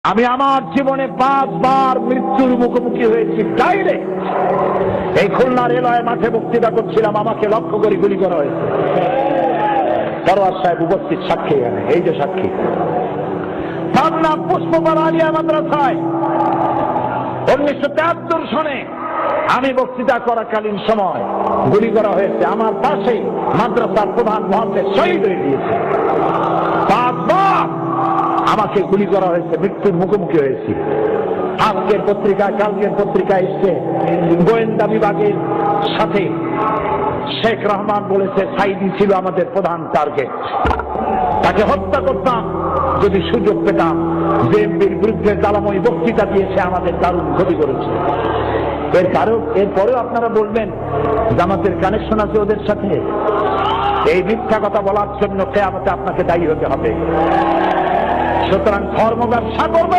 আমি আমার জীবনে 5 বার মৃত্যুর মুখোমুখি হয়েছি ডাইরেক্ট। এই খুলনা রেলওয়ে মাঠে বক্তৃতা করছিলাম, আমাকে লক্ষ্য করে গুলি করা হয়েছে। সরোয়ার সাহেব উপস্থিত, সাক্ষী এখানে, এই যে সাক্ষী। পাবনা পুষ্পপাড়া আলিয়া মাদ্রাসায় 1973 সনে আমি বক্তৃতা করাকালীন সময় গুলি করা হয়েছে। আমার পাশেই মাদ্রাসার প্রধান মুহাদ্দিস শহীদ হয়ে গিয়েছে। 5 বার আমাকে গুলি করা হয়েছে, মৃত্যুর মুখোমুখি হয়েছি। আজকের পত্রিকায়, কালকের পত্রিকায় এসছে গোয়েন্দা বিভাগের সাথে শেখ রহমান বলেছে সাইদি ছিল আমাদের প্রধান টার্গেট, তাকে হত্যা করতাম যদি সুযোগ পেতাম। বিএনপির বিরুদ্ধে জ্বালাময়ী বক্তৃতা দিয়েছে, আমাদের দারুণ ক্ষতি করেছে। এরপরেও আপনারা বলবেন জামাতের কানেকশন আছে ওদের সাথে। এই মিথ্যা কথা বলার জন্য কিয়ামতে আপনাকে দায়ী হতে হবে। সুতরাং ধর্ম ব্যবসা করবে।